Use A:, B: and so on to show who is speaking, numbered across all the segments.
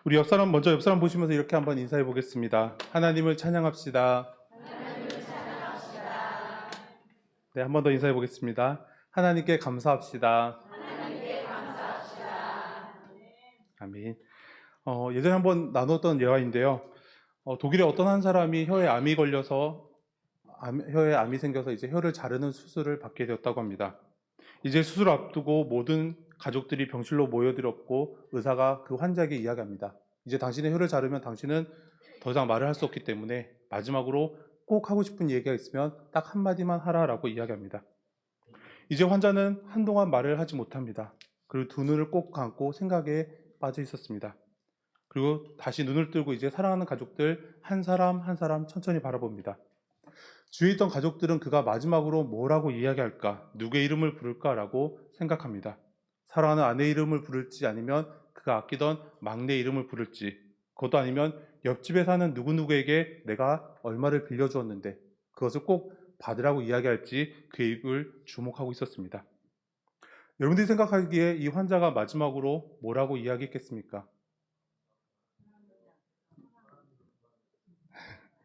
A: 우리 먼저 옆 사람 보시면서 이렇게 한번 인사해 보겠습니다. 하나님을 찬양합시다. 네, 한 번 더 인사해 보겠습니다. 하나님께 감사합시다. 아멘. 예전에 한번 나눴던 예화인데요. 독일의 어떤 한 사람이 혀에 암이 걸려서 혀에 암이 생겨서 이제 혀를 자르는 수술을 받게 되었다고 합니다. 이제 수술 앞두고 모든 가족들이 병실로 모여들었고 의사가 그 환자에게 이야기합니다. 이제 당신의 혀를 자르면 당신은 더 이상 말을 할 수 없기 때문에 마지막으로 꼭 하고 싶은 얘기가 있으면 딱 한마디만 하라라고 이야기합니다. 이제 환자는 한동안 말을 하지 못합니다. 그리고 두 눈을 꼭 감고 생각에 빠져 있었습니다. 그리고 다시 눈을 뜨고 이제 사랑하는 가족들 한 사람 한 사람 천천히 바라봅니다. 주위에 있던 가족들은 그가 마지막으로 뭐라고 이야기할까, 누구의 이름을 부를까라고 생각합니다. 사랑하는 아내 이름을 부를지 아니면 그가 아끼던 막내 이름을 부를지, 그것도 아니면 옆집에 사는 누구누구에게 내가 얼마를 빌려주었는데 그것을 꼭 받으라고 이야기할지 그 입을 주목하고 있었습니다. 여러분들이 생각하기에 이 환자가 마지막으로 뭐라고 이야기했겠습니까?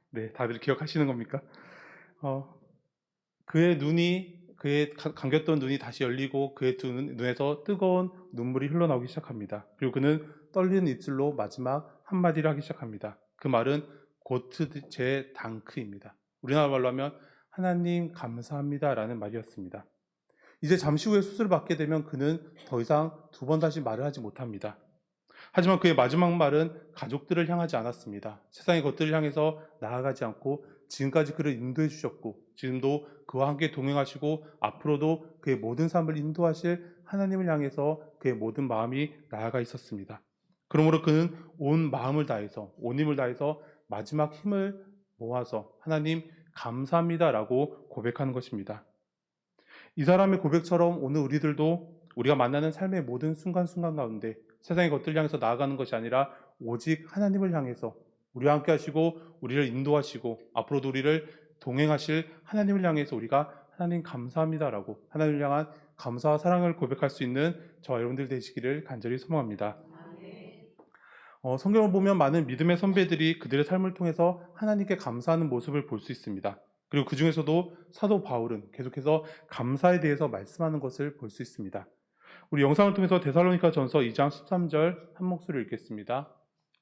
A: 네, 다들 기억하시는 겁니까? 그의 감겼던 눈이 다시 열리고 그의 두 눈에서 뜨거운 눈물이 흘러나오기 시작합니다. 그리고 그는 떨리는 입술로 마지막 한마디를 하기 시작합니다. 그 말은 고트 제 당크입니다. 우리나라 말로 하면 하나님 감사합니다 라는 말이었습니다. 이제 잠시 후에 수술을 받게 되면 그는 더 이상 두 번 다시 말을 하지 못합니다. 하지만 그의 마지막 말은 가족들을 향하지 않았습니다. 세상의 것들을 향해서 나아가지 않고 지금까지 그를 인도해 주셨고 지금도 그와 함께 동행하시고 앞으로도 그의 모든 삶을 인도하실 하나님을 향해서 그의 모든 마음이 나아가 있었습니다. 그러므로 그는 온 마음을 다해서 온 힘을 다해서 마지막 힘을 모아서 하나님 감사합니다라고 고백하는 것입니다. 이 사람의 고백처럼 오늘 우리들도 우리가 만나는 삶의 모든 순간순간 가운데 세상의 것들을 향해서 나아가는 것이 아니라 오직 하나님을 향해서 우리와 함께 하시고 우리를 인도하시고 앞으로도 우리를 동행하실 하나님을 향해서 우리가 하나님 감사합니다라고 하나님을 향한 감사와 사랑을 고백할 수 있는 저와 여러분들 되시기를 간절히 소망합니다. 성경을 보면 많은 믿음의 선배들이 그들의 삶을 통해서 하나님께 감사하는 모습을 볼 수 있습니다. 그리고 그 중에서도 사도 바울은 계속해서 감사에 대해서 말씀하는 것을 볼 수 있습니다. 우리 영상을 통해서 데살로니가 전서 2장 13절 한 목소리로 읽겠습니다.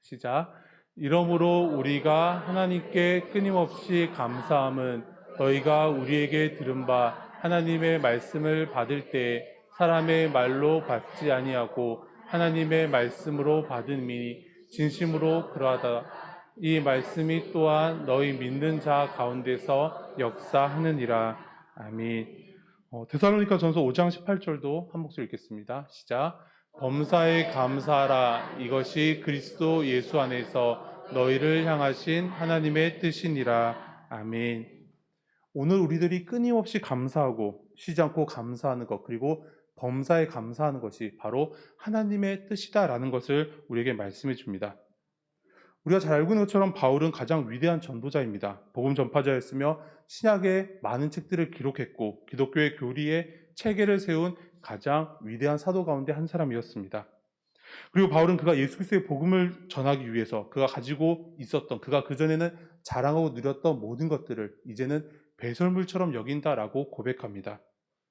A: 시작. 이러므로 우리가 하나님께 끊임없이 감사함은 너희가 우리에게 들은 바 하나님의 말씀을 받을 때 사람의 말로 받지 아니하고 하나님의 말씀으로 받음이니 진심으로 그러하다. 이 말씀이 또한 너희 믿는 자 가운데서 역사하느니라. 아멘. 데살로니가 전서 5장 18절도 한 목소리 읽겠습니다. 시작. 범사에 감사하라. 이것이 그리스도 예수 안에서 너희를 향하신 하나님의 뜻이니라. 아멘. 오늘 우리들이 끊임없이 감사하고 쉬지 않고 감사하는 것, 그리고 범사에 감사하는 것이 바로 하나님의 뜻이다라는 것을 우리에게 말씀해 줍니다. 우리가 잘 알고 있는 것처럼 바울은 가장 위대한 전도자입니다. 복음 전파자였으며 신약의 많은 책들을 기록했고 기독교의 교리에 체계를 세운 가장 위대한 사도 가운데 한 사람이었습니다. 그리고 바울은 그가 예수 그리스도의 복음을 전하기 위해서 그가 가지고 있었던, 그가 그전에는 자랑하고 누렸던 모든 것들을 이제는 배설물처럼 여긴다라고 고백합니다.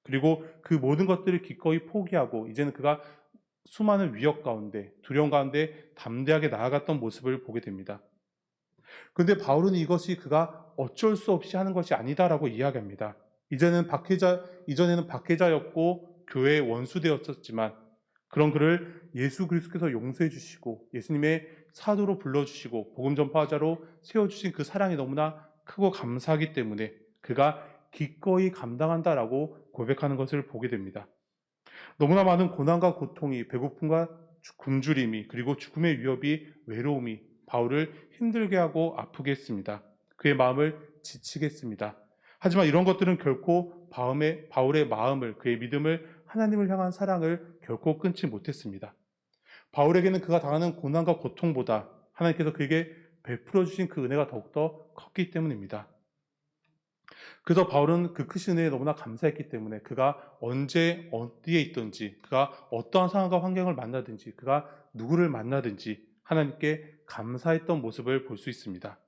A: 그리고 그 모든 것들을 기꺼이 포기하고 이제는 그가 수많은 위협 가운데, 두려움 가운데 담대하게 나아갔던 모습을 보게 됩니다. 그런데 바울은 이것이 그가 어쩔 수 없이 하는 것이 아니다라고 이야기합니다. 이전에는 박해자였고 교회의 원수되었었지만 그런 그를 예수 그리스도께서 용서해 주시고 예수님의 사도로 불러주시고 복음 전파자로 세워주신 그 사랑이 너무나 크고 감사하기 때문에 그가 기꺼이 감당한다라고 고백하는 것을 보게 됩니다. 너무나 많은 고난과 고통이, 배고픔과 굶주림이, 그리고 죽음의 위협이, 외로움이 바울을 힘들게 하고 아프게 했습니다. 그의 마음을 지치게 했습니다. 하지만 이런 것들은 결코 바울의 마음을, 그의 믿음을, 하나님을 향한 사랑을 결코 끊지 못했습니다. 바울에게는 그가 당하는 고난과 고통보다 하나님께서 그에게 베풀어 주신 그 은혜가 더욱더 컸기 때문입니다. 그래서 바울은 그 크신 은혜에 너무나 감사했기 때문에 그가 언제 어디에 있든지, 그가 어떠한 상황과 환경을 만나든지, 그가 누구를 만나든지 하나님께 감사했던 모습을 볼 수 있습니다.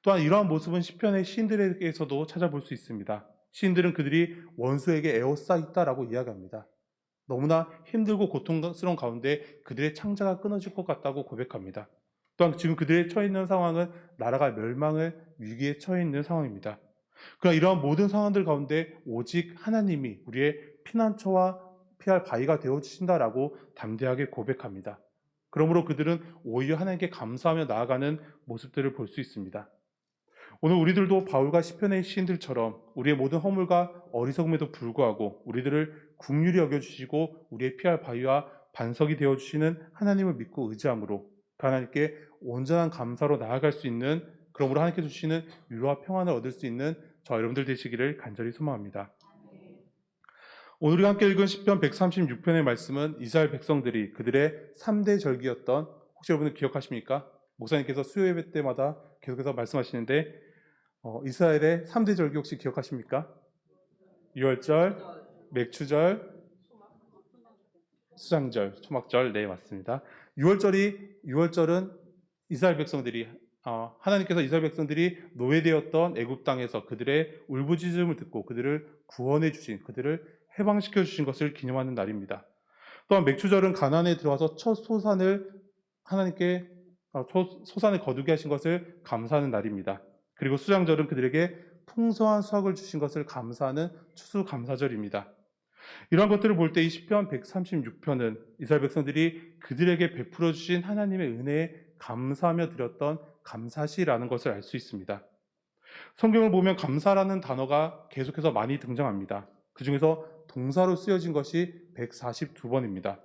A: 또한 이러한 모습은 시편의 시인들에게서도 찾아볼 수 있습니다. 시인들은 그들이 원수에게 에워싸있다라고 이야기합니다. 너무나 힘들고 고통스러운 가운데 그들의 창자가 끊어질 것 같다고 고백합니다. 또한 지금 그들의 처해 있는 상황은 나라가 멸망을 위기에 처해 있는 상황입니다. 그러나 이러한 모든 상황들 가운데 오직 하나님이 우리의 피난처와 피할 바위가 되어주신다라고 담대하게 고백합니다. 그러므로 그들은 오히려 하나님께 감사하며 나아가는 모습들을 볼 수 있습니다. 오늘 우리들도 바울과 시편의 시인들처럼 우리의 모든 허물과 어리석음에도 불구하고 우리들을 긍휼히 여겨주시고 우리의 피할 바위와 반석이 되어주시는 하나님을 믿고 의지함으로 그 하나님께 온전한 감사로 나아갈 수 있는, 그러므로 하나님께 주시는 위로와 평안을 얻을 수 있는 저와 여러분들 되시기를 간절히 소망합니다. 오늘 우리가 함께 읽은 시편 136편의 말씀은 이스라엘 백성들이 그들의 3대 절기였던, 혹시 여러분들 기억하십니까? 목사님께서 수요 예배 때마다 계속해서 말씀하시는데 이스라엘의 3대 절기 혹시 기억하십니까? 유월절, 맥추절, 수장절, 초막절. 네, 맞습니다. 유월절은 이스라엘 백성들이 하나님께서 이스라엘 백성들이 노예되었던 애굽 땅에서 그들의 울부짖음을 듣고 그들을 구원해 주신, 그들을 해방시켜 주신 것을 기념하는 날입니다. 또한 맥추절은 가나안에 들어와서 첫 소산을 하나님께 소산을 거두게 하신 것을 감사하는 날입니다. 그리고 수장절은 그들에게 풍성한 수확을 주신 것을 감사하는 추수감사절입니다. 이러한 것들을 볼 때 이 시편 136편은 이스라엘 백성들이 그들에게 베풀어 주신 하나님의 은혜에 감사하며 드렸던 감사시라는 것을 알 수 있습니다. 성경을 보면 감사라는 단어가 계속해서 많이 등장합니다. 그 중에서 동사로 쓰여진 것이 142번입니다.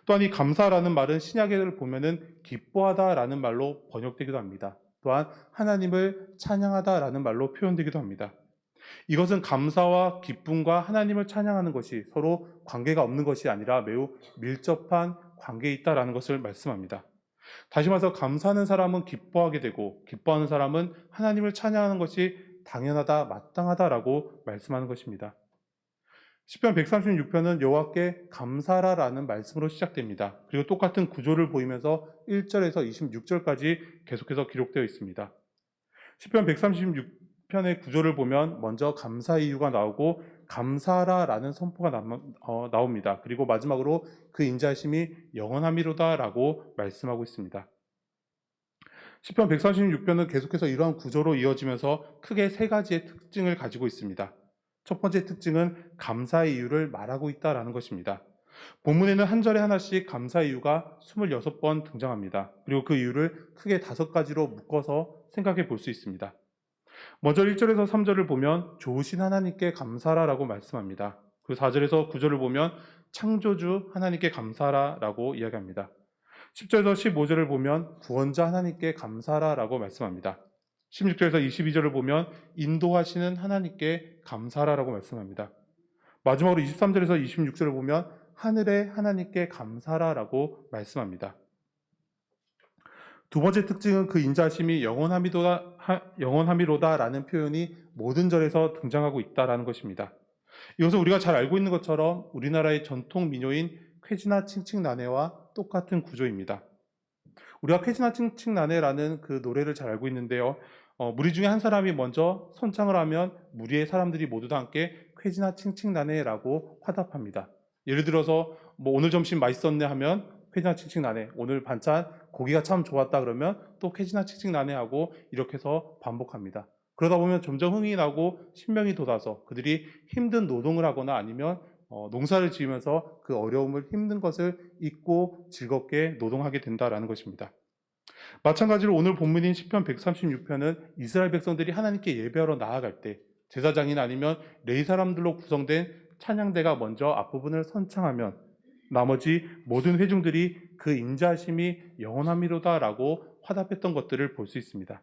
A: 또한 이 감사라는 말은 신약을 보면은 기뻐하다라는 말로 번역되기도 합니다. 또한 하나님을 찬양하다라는 말로 표현되기도 합니다. 이것은 감사와 기쁨과 하나님을 찬양하는 것이 서로 관계가 없는 것이 아니라 매우 밀접한 관계에 있다라는 것을 말씀합니다. 다시 말해서 감사하는 사람은 기뻐하게 되고 기뻐하는 사람은 하나님을 찬양하는 것이 당연하다, 마땅하다라고 말씀하는 것입니다. 시편 136편은 여호와께 감사라라는 말씀으로 시작됩니다. 그리고 똑같은 구조를 보이면서 1절에서 26절까지 계속해서 기록되어 있습니다. 시편 136편의 구조를 보면 먼저 감사의 이유가 나오고 감사라라는 선포가 나옵니다. 그리고 마지막으로 그 인자심이 영원함이로다라고 말씀하고 있습니다. 시편 136편은 계속해서 이러한 구조로 이어지면서 크게 세 가지의 특징을 가지고 있습니다. 첫 번째 특징은 감사의 이유를 말하고 있다라는 것입니다. 본문에는 한 절에 하나씩 감사의 이유가 26번 등장합니다. 그리고 그 이유를 크게 5가지로 묶어서 생각해 볼 수 있습니다. 먼저 1절에서 3절을 보면 좋으신 하나님께 감사라라고 말씀합니다. 그 4절에서 9절을 보면 창조주 하나님께 감사라라고 이야기합니다. 10절에서 15절을 보면 구원자 하나님께 감사라라고 말씀합니다. 16절에서 22절을 보면 인도하시는 하나님께 감사라라고 말씀합니다. 마지막으로 23절에서 26절을 보면 하늘의 하나님께 감사라라고 말씀합니다. 두 번째 특징은 그 인자심이 영원함이로다라는 표현이 모든 절에서 등장하고 있다라는 것입니다. 이것은 우리가 잘 알고 있는 것처럼 우리나라의 전통 민요인 쾌지나 칭칭나네와 똑같은 구조입니다. 우리가 쾌지나 칭칭나네라는 그 노래를 잘 알고 있는데요. 무리 중에 한 사람이 먼저 선창을 하면 무리의 사람들이 모두 다 함께 쾌지나 칭칭나네라고 화답합니다. 예를 들어서 오늘 점심 맛있었네 하면 쾌지나 칭칭나네, 오늘 반찬 고기가 참 좋았다 그러면 또 쾌지나 칭칭나네 하고 이렇게 해서 반복합니다. 그러다 보면 점점 흥이 나고 신명이 돋아서 그들이 힘든 노동을 하거나 아니면 농사를 지으면서 그 어려움을, 힘든 것을 잊고 즐겁게 노동하게 된다라는 것입니다. 마찬가지로 오늘 본문인 시편 136편은 이스라엘 백성들이 하나님께 예배하러 나아갈 때 제사장이나 아니면 레위 사람들로 구성된 찬양대가 먼저 앞부분을 선창하면 나머지 모든 회중들이 그 인자심이 영원함이로다라고 화답했던 것들을 볼 수 있습니다.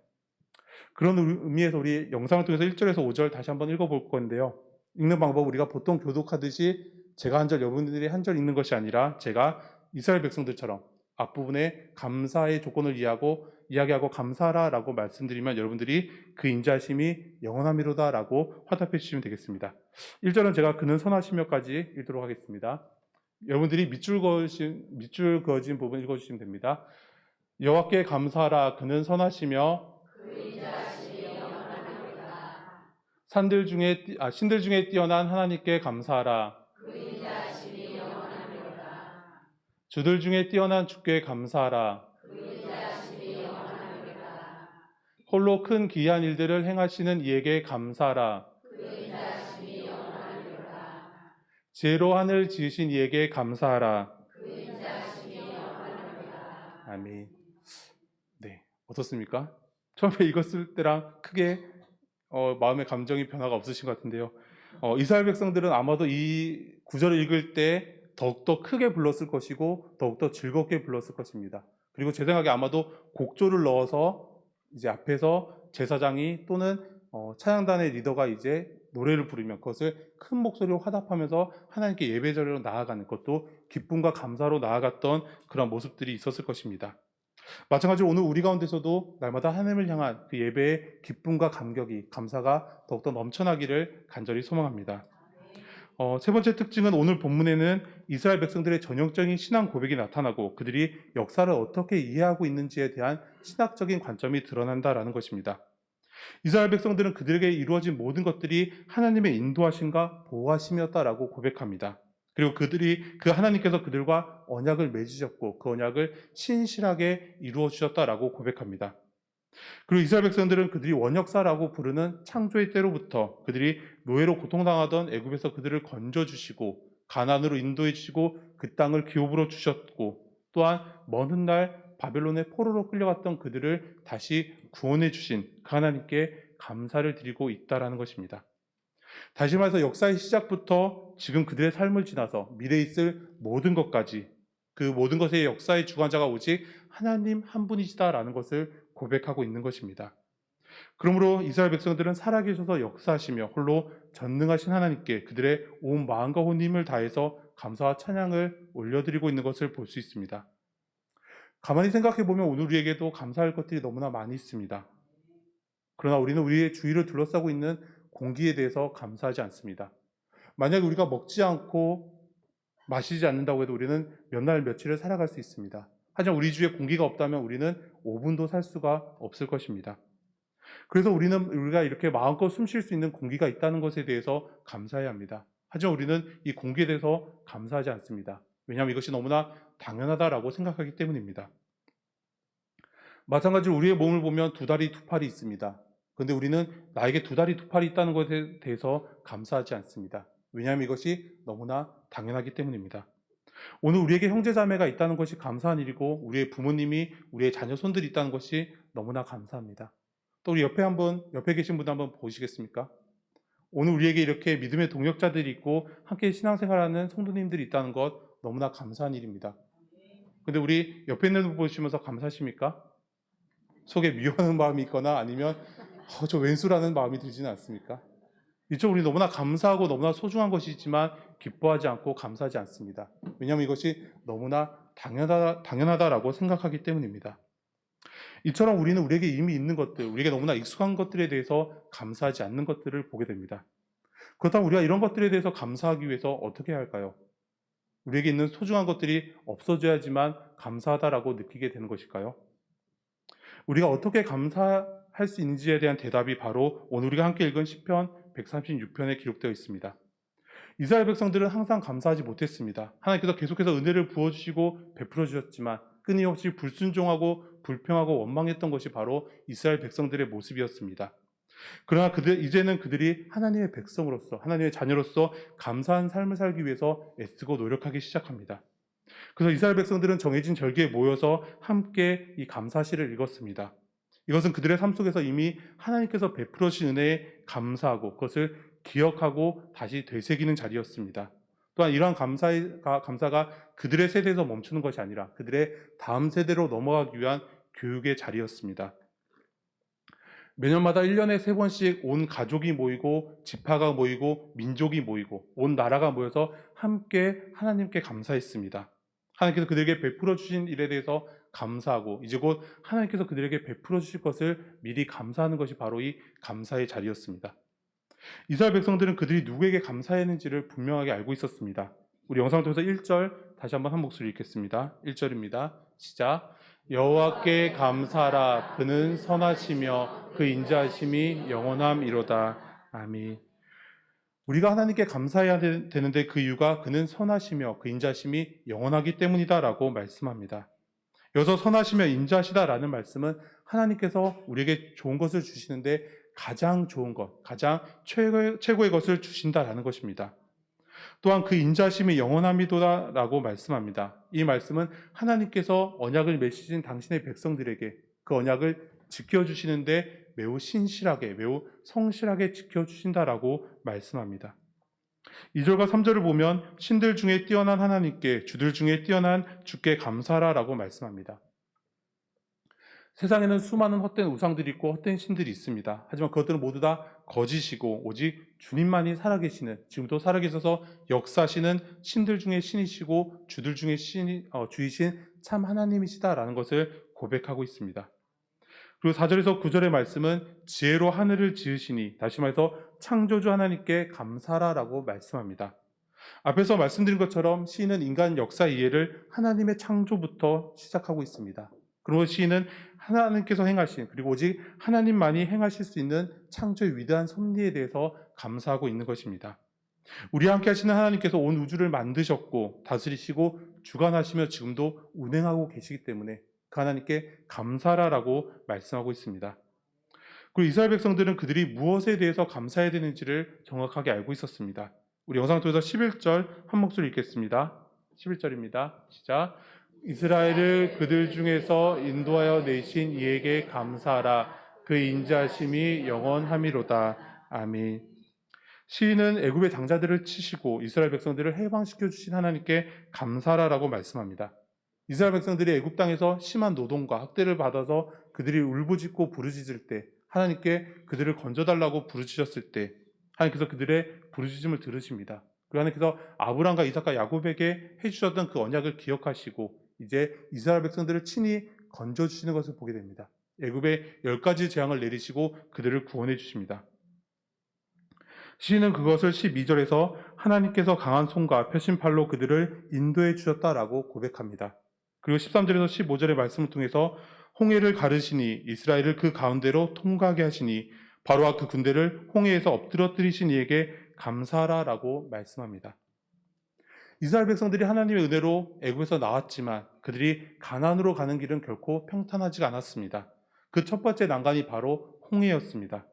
A: 그런 의미에서 우리 영상을 통해서 1절에서 5절 다시 한번 읽어볼 건데요. 읽는 방법 우리가 보통 교독하듯이 제가 한 절, 여러분들이 한 절 읽는 것이 아니라 제가 이스라엘 백성들처럼 앞부분에 감사의 조건을 이야기하고 감사라라고 말씀드리면 여러분들이 그 인자심이 영원함이로다라고 화답해 주시면 되겠습니다. 1절은 제가 그는 선하시며까지 읽도록 하겠습니다. 여러분들이 밑줄 그어진 부분 읽어주시면 됩니다. 여호와께 감사하라. 그는 선하시며 신들 중에 뛰어난 하나님께 감사하라. 주들 중에 뛰어난 주께 감사하라. 홀로 큰 기이한 일들을 행하시는 이에게 감사하라. 지혜로 하늘 지으신 이에게 감사하라. 아멘. 네, 어떻습니까? 처음에 읽었을 때랑 크게 마음의 감정이 변화가 없으신 것 같은데요. 이스라엘 백성들은 아마도 이 구절을 읽을 때 더욱더 크게 불렀을 것이고 더욱더 즐겁게 불렀을 것입니다. 그리고 제 생각에 아마도 곡조를 넣어서 이제 앞에서 제사장이 또는 찬양단의 리더가 이제 노래를 부르면 그것을 큰 목소리로 화답하면서 하나님께 예배자리로 나아가는 것도 기쁨과 감사로 나아갔던 그런 모습들이 있었을 것입니다. 마찬가지로 오늘 우리 가운데서도 날마다 하나님을 향한 그 예배의 기쁨과 감격이, 감사가 더욱더 넘쳐나기를 간절히 소망합니다. 세 번째 특징은 오늘 본문에는 이스라엘 백성들의 전형적인 신앙 고백이 나타나고 그들이 역사를 어떻게 이해하고 있는지에 대한 신학적인 관점이 드러난다라는 것입니다. 이스라엘 백성들은 그들에게 이루어진 모든 것들이 하나님의 인도하심과 보호하심이었다라고 고백합니다. 그리고 그 하나님께서 그들과 언약을 맺으셨고 그 언약을 신실하게 이루어 주셨다라고 고백합니다. 그리고 이스라엘 백성들은 그들이 원역사라고 부르는 창조의 때로부터 그들이 노예로 고통당하던 애굽에서 그들을 건져주시고 가나안으로 인도해 주시고 그 땅을 기업으로 주셨고 또한 먼 훗날 바벨론의 포로로 끌려갔던 그들을 다시 구원해 주신 그 하나님께 감사를 드리고 있다라는 것입니다. 다시 말해서 역사의 시작부터 지금 그들의 삶을 지나서 미래에 있을 모든 것까지 그 모든 것의 역사의 주관자가 오직 하나님 한 분이시다라는 것을 고백하고 있는 것입니다. 그러므로 이스라엘 백성들은 살아계셔서 역사하시며 홀로 전능하신 하나님께 그들의 온 마음과 온 힘을 다해서 감사와 찬양을 올려드리고 있는 것을 볼 수 있습니다. 가만히 생각해보면 오늘 우리에게도 감사할 것들이 너무나 많이 있습니다. 그러나 우리는 우리의 주위를 둘러싸고 있는 공기에 대해서 감사하지 않습니다. 만약에 우리가 먹지 않고 마시지 않는다고 해도 우리는 몇 날 며칠을 살아갈 수 있습니다. 하지만 우리 주위에 공기가 없다면 우리는 5분도 살 수가 없을 것입니다. 그래서 우리가 이렇게 마음껏 숨 쉴 수 있는 공기가 있다는 것에 대해서 감사해야 합니다. 하지만 우리는 이 공기에 대해서 감사하지 않습니다. 왜냐하면 이것이 너무나 당연하다라고 생각하기 때문입니다. 마찬가지로 우리의 몸을 보면 두 다리 두 팔이 있습니다. 그런데 우리는 나에게 두 다리 두 팔이 있다는 것에 대해서 감사하지 않습니다. 왜냐하면 이것이 너무나 당연하기 때문입니다. 오늘 우리에게 형제자매가 있다는 것이 감사한 일이고 우리의 부모님이 우리의 자녀 손들이 있다는 것이 너무나 감사합니다. 또 우리 옆에 계신 분 한번 보시겠습니까? 오늘 우리에게 이렇게 믿음의 동역자들이 있고 함께 신앙생활하는 성도님들이 있다는 것 너무나 감사한 일입니다. 근데 우리 옆에 있는 분 보시면서 감사하십니까? 속에 미워하는 마음이 있거나 아니면 저 왼수라는 마음이 들지는 않습니까? 이쪽 우리 너무나 감사하고 너무나 소중한 것이지만 기뻐하지 않고 감사하지 않습니다. 왜냐하면 이것이 너무나 당연하다라고 생각하기 때문입니다. 이처럼 우리는 우리에게 이미 있는 것들, 우리에게 너무나 익숙한 것들에 대해서 감사하지 않는 것들을 보게 됩니다. 그렇다면 우리가 이런 것들에 대해서 감사하기 위해서 어떻게 해야 할까요? 우리에게 있는 소중한 것들이 없어져야지만 감사하다라고 느끼게 되는 것일까요? 우리가 어떻게 감사할 수 있는지에 대한 대답이 바로 오늘 우리가 함께 읽은 시편 136편에 기록되어 있습니다. 이스라엘 백성들은 항상 감사하지 못했습니다. 하나님께서 계속해서 은혜를 부어주시고 베풀어 주셨지만 끊임없이 불순종하고 불평하고 원망했던 것이 바로 이스라엘 백성들의 모습이었습니다. 그러나 이제는 그들이 하나님의 백성으로서 하나님의 자녀로서 감사한 삶을 살기 위해서 애쓰고 노력하기 시작합니다. 그래서 이스라엘 백성들은 정해진 절기에 모여서 함께 이 감사시를 읽었습니다. 이것은 그들의 삶 속에서 이미 하나님께서 베풀어 주신 은혜에 감사하고 그것을 기억하고 다시 되새기는 자리였습니다. 또한 이러한 감사가 그들의 세대에서 멈추는 것이 아니라 그들의 다음 세대로 넘어가기 위한 교육의 자리였습니다. 매년마다 1년에 3번씩 온 가족이 모이고 지파가 모이고 민족이 모이고 온 나라가 모여서 함께 하나님께 감사했습니다. 하나님께서 그들에게 베풀어 주신 일에 대해서 감사하고 이제 곧 하나님께서 그들에게 베풀어 주실 것을 미리 감사하는 것이 바로 이 감사의 자리였습니다. 이스라엘 백성들은 그들이 누구에게 감사했는지를 분명하게 알고 있었습니다. 우리 영상을 통해서 1절 다시 한번 한 목소리 읽겠습니다. 1절입니다. 시작. 여호와께 감사하라. 그는 선하시며 그 인자하심이 영원함이로다. 아멘. 우리가 하나님께 감사해야 되는데 그 이유가 그는 선하시며 그 인자하심이 영원하기 때문이다라고 말씀합니다. 여기서 선하시며 인자하시다라는 말씀은 하나님께서 우리에게 좋은 것을 주시는데 가장 좋은 것, 가장 최고의 것을 주신다라는 것입니다. 또한 그 인자하심이 영원함이도다라고 말씀합니다. 이 말씀은 하나님께서 언약을 맺으신 당신의 백성들에게 그 언약을 지켜주시는데 매우 신실하게, 매우 성실하게 지켜주신다라고 말씀합니다. 2절과 3절을 보면 신들 중에 뛰어난 하나님께, 주들 중에 뛰어난 주께 감사하라라고 말씀합니다. 세상에는 수많은 헛된 우상들이 있고 헛된 신들이 있습니다. 하지만 그것들은 모두 다 거짓이고 오직 주님만이 살아계시는, 지금도 살아계셔서 역사하시는 신들 중에 신이시고 주들 중에 주이신 참 하나님이시다라는 것을 고백하고 있습니다. 그리고 4절에서 9절의 말씀은 지혜로 하늘을 지으시니, 다시 말해서 창조주 하나님께 감사라라고 말씀합니다. 앞에서 말씀드린 것처럼 시인은 인간 역사 이해를 하나님의 창조부터 시작하고 있습니다. 그리고 시인은 하나님께서 행하신, 그리고 오직 하나님만이 행하실 수 있는 창조의 위대한 섭리에 대해서 감사하고 있는 것입니다. 우리와 함께 하시는 하나님께서 온 우주를 만드셨고 다스리시고 주관하시며 지금도 운행하고 계시기 때문에 그 하나님께 감사라라고 말씀하고 있습니다. 그리고 이스라엘 백성들은 그들이 무엇에 대해서 감사해야 되는지를 정확하게 알고 있었습니다. 우리 영상 통해서 11절 한 목소리 읽겠습니다. 11절입니다. 시작. 이스라엘을 그들 중에서 인도하여 내신 이에게 감사하라. 그 인자하심이 영원함이로다. 아멘. 시인은 애굽의 장자들을 치시고 이스라엘 백성들을 해방시켜 주신 하나님께 감사하라라고 말씀합니다. 이스라엘 백성들이 애굽 땅에서 심한 노동과 학대를 받아서 그들이 울부짖고 부르짖을 때, 하나님께 그들을 건져달라고 부르짖었을 때 하나님께서 그들의 부르짖음을 들으십니다. 그리고 하나님께서 아브람과 이삭과 야곱에게 해주셨던 그 언약을 기억하시고 이제 이스라엘 백성들을 친히 건져주시는 것을 보게 됩니다. 애굽에 10가지 재앙을 내리시고 그들을 구원해 주십니다. 시인은 그것을 12절에서 하나님께서 강한 손과 펴신 팔로 그들을 인도해 주셨다라고 고백합니다. 그리고 13절에서 15절의 말씀을 통해서 홍해를 가르시니 이스라엘을 그 가운데로 통과하게 하시니 바로와 그 군대를 홍해에서 엎드러뜨리신 이에게 감사하라라고 말씀합니다. 이스라엘 백성들이 하나님의 은혜로 애굽에서 나왔지만 그들이 가나안으로 가는 길은 결코 평탄하지가 않았습니다. 그 첫 번째 난간이 바로 홍해였습니다.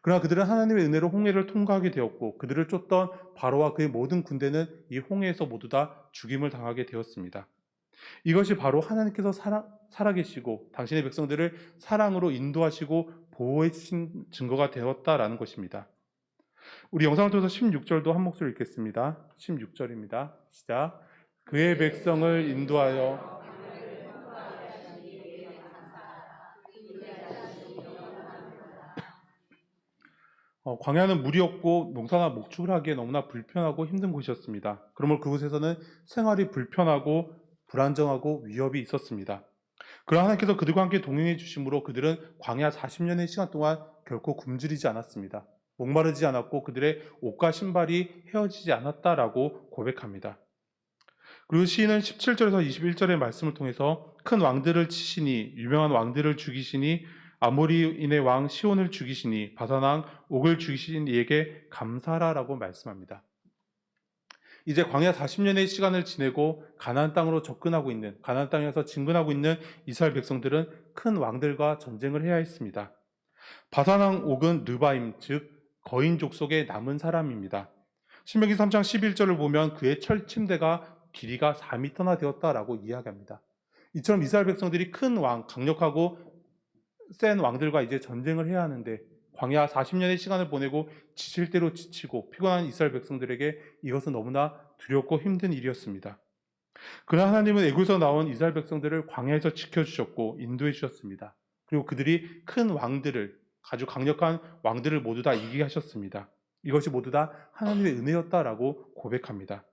A: 그러나 그들은 하나님의 은혜로 홍해를 통과하게 되었고 그들을 쫓던 바로와 그의 모든 군대는 이 홍해에서 모두 다 죽임을 당하게 되었습니다. 이것이 바로 하나님께서 살아계시고 당신의 백성들을 사랑으로 인도하시고 보호해 주신 증거가 되었다라는 것입니다. 우리 영상을 통해서 16절도 한 목소리 읽겠습니다. 16절입니다. 시작. 그의 백성을 인도하여 광야는 물이 없고 농사나 목축을 하기에 너무나 불편하고 힘든 곳이었습니다. 그러므로 그곳에서는 생활이 불편하고 불안정하고 위협이 있었습니다. 그러나 하나님께서 그들과 함께 동행해 주심으로 그들은 광야 40년의 시간 동안 결코 굶주리지 않았습니다. 목마르지 않았고 그들의 옷과 신발이 헤어지지 않았다라고 고백합니다. 그리고 시인은 17절에서 21절의 말씀을 통해서 큰 왕들을 치시니 유명한 왕들을 죽이시니 아모리인의 왕 시온을 죽이시니 바산 왕 옥을 죽이신 이에게 감사하라라고 말씀합니다. 이제 광야 40년의 시간을 지내고 가나안 땅으로 접근하고 있는, 가나안 땅에서 진군하고 있는 이스라엘 백성들은 큰 왕들과 전쟁을 해야 했습니다. 바산 왕 옥은 르바임, 즉 거인족 속의 남은 사람입니다. 신명기 3장 11절을 보면 그의 철침대가 길이가 4m나 되었다라고 이야기합니다. 이처럼 이스라엘 백성들이 큰 왕, 강력하고 센 왕들과 이제 전쟁을 해야 하는데 광야 40년의 시간을 보내고 지칠 대로 지치고 피곤한 이스라엘 백성들에게 이것은 너무나 두렵고 힘든 일이었습니다. 그러나 하나님은 애굽에서 나온 이스라엘 백성들을 광야에서 지켜주셨고 인도해 주셨습니다. 그리고 그들이 큰 왕들을, 아주 강력한 왕들을 모두 다 이기게 하셨습니다. 이것이 모두 다 하나님의 은혜였다라고 고백합니다.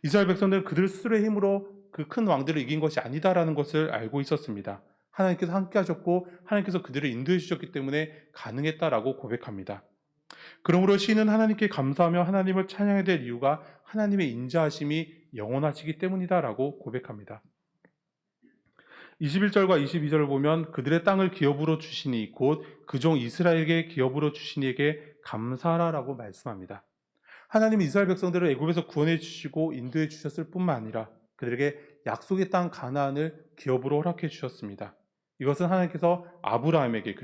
A: 이스라엘 백성들은 그들 스스로의 힘으로 그 큰 왕들을 이긴 것이 아니다라는 것을 알고 있었습니다. 하나님께서 함께 하셨고 하나님께서 그들을 인도해 주셨기 때문에 가능했다라고 고백합니다. 그러므로 시인은 하나님께 감사하며 하나님을 찬양해야 될 이유가 하나님의 인자하심이 영원하시기 때문이다라고 고백합니다. 21절과 22절을 보면 그들의 땅을 기업으로 주시니 곧 그종 이스라엘에게 기업으로 주시니에게 감사하라라고 말씀합니다. 하나님이 이스라엘 백성들을 애굽에서 구원해 주시고 인도해 주셨을 뿐만 아니라 그들에게 약속의 땅 가나안을 기업으로 허락해 주셨습니다. 이것은 하나님께서 아브라함에게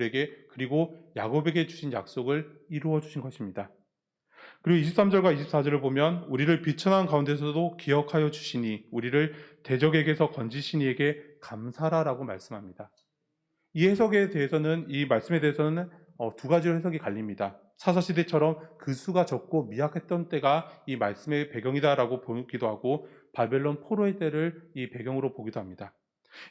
A: 그리고 야곱에게 주신 약속을 이루어 주신 것입니다. 그리고 23절과 24절을 보면 우리를 비천한 가운데서도 기억하여 주시니 우리를 대적에게서 건지시니에게 감사라라고 말씀합니다. 이 해석에 대해서는 이 말씀에 대해서는 두 가지로 해석이 갈립니다. 사사시대처럼 그 수가 적고 미약했던 때가 이 말씀의 배경이다라고 보기도 하고 바벨론 포로의 때를 이 배경으로 보기도 합니다.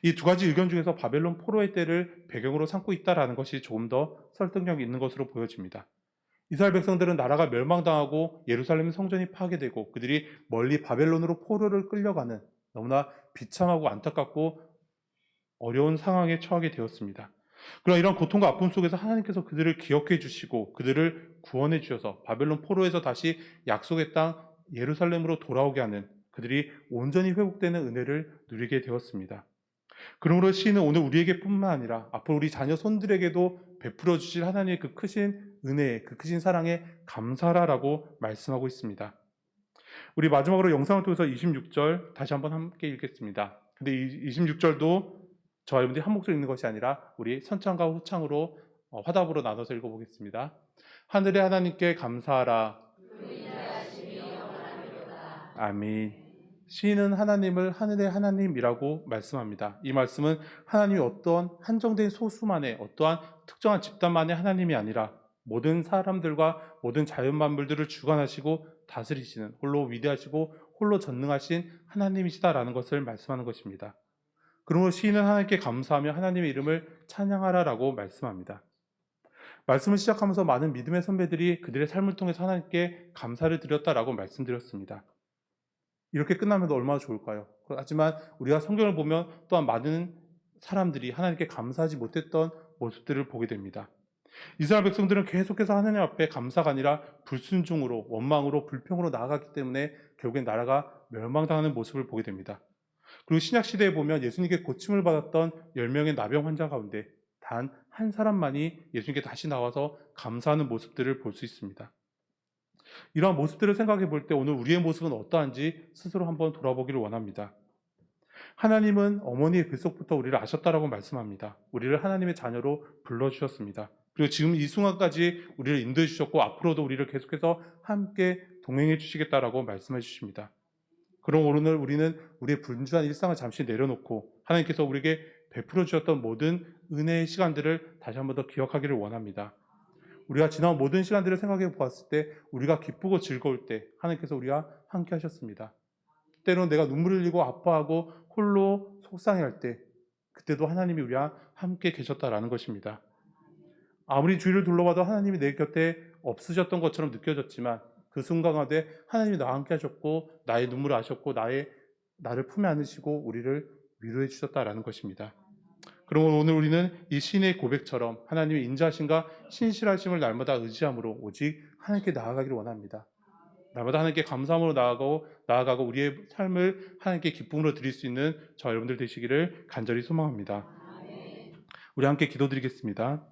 A: 이 두 가지 의견 중에서 바벨론 포로의 때를 배경으로 삼고 있다라는 것이 조금 더 설득력 있는 것으로 보여집니다. 이스라엘 백성들은 나라가 멸망당하고 예루살렘 성전이 파괴되고 그들이 멀리 바벨론으로 포로를 끌려가는 너무나 비참하고 안타깝고 어려운 상황에 처하게 되었습니다. 그러나 이런 고통과 아픔 속에서 하나님께서 그들을 기억해 주시고 그들을 구원해 주셔서 바벨론 포로에서 다시 약속의 땅 예루살렘으로 돌아오게 하는 그들이 온전히 회복되는 은혜를 누리게 되었습니다. 그러므로 시인은 오늘 우리에게뿐만 아니라 앞으로 우리 자녀 손들에게도 베풀어 주실 하나님의 그 크신 은혜에 그 크신 사랑에 감사하라고 말씀하고 있습니다. 우리 마지막으로 영상을 통해서 26절 다시 한번 함께 읽겠습니다. 근데 이 26절도 저와 여러분들이 한 목소리 읽는 것이 아니라 우리 선창과 후창으로 화답으로 나눠서 읽어보겠습니다. 하늘의 하나님께 감사하라. 아멘. 시인은 하나님을 하늘의 하나님이라고 말씀합니다. 이 말씀은 하나님이 어떠한 한정된 소수만의 어떠한 특정한 집단만의 하나님이 아니라 모든 사람들과 모든 자연 만물들을 주관하시고 다스리시는 홀로 위대하시고 홀로 전능하신 하나님이시다라는 것을 말씀하는 것입니다. 그러므로 시인은 하나님께 감사하며 하나님의 이름을 찬양하라라고 말씀합니다. 말씀을 시작하면서 많은 믿음의 선배들이 그들의 삶을 통해서 하나님께 감사를 드렸다라고 말씀드렸습니다. 이렇게 끝나면 얼마나 좋을까요? 하지만 우리가 성경을 보면 또한 많은 사람들이 하나님께 감사하지 못했던 모습들을 보게 됩니다. 이스라엘 백성들은 계속해서 하나님 앞에 감사가 아니라 불순종으로 원망으로 불평으로 나아갔기 때문에 결국엔 나라가 멸망당하는 모습을 보게 됩니다. 그리고 신약시대에 보면 예수님께 고침을 받았던 10명의 나병 환자 가운데 단 한 사람만이 예수님께 다시 나와서 감사하는 모습들을 볼 수 있습니다. 이러한 모습들을 생각해 볼 때 오늘 우리의 모습은 어떠한지 스스로 한번 돌아보기를 원합니다. 하나님은 어머니의 뱃속부터 우리를 아셨다라고 말씀합니다. 우리를 하나님의 자녀로 불러주셨습니다. 그리고 지금 이 순간까지 우리를 인도해 주셨고 앞으로도 우리를 계속해서 함께 동행해 주시겠다라고 말씀해 주십니다. 그럼 오늘 우리는 우리의 분주한 일상을 잠시 내려놓고 하나님께서 우리에게 베풀어 주셨던 모든 은혜의 시간들을 다시 한번 더 기억하기를 원합니다. 우리가 지난 모든 시간들을 생각해 보았을 때 우리가 기쁘고 즐거울 때 하나님께서 우리와 함께 하셨습니다. 때로는 내가 눈물을 흘리고 아파하고 홀로 속상해할 때 그때도 하나님이 우리와 함께 계셨다라는 것입니다. 아무리 주위를 둘러봐도 하나님이 내 곁에 없으셨던 것처럼 느껴졌지만 그 순간 가운데 하나님이 나와 함께 하셨고 나의 눈물을 아셨고 나를 품에 안으시고 우리를 위로해 주셨다라는 것입니다. 그러면 오늘 우리는 이 시인의 고백처럼 하나님의 인자하심과 신실하심을 날마다 의지함으로 오직 하나님께 나아가기를 원합니다. 날마다 하나님께 감사함으로 나아가고 우리의 삶을 하나님께 기쁨으로 드릴 수 있는 저 여러분들 되시기를 간절히 소망합니다. 우리 함께 기도드리겠습니다.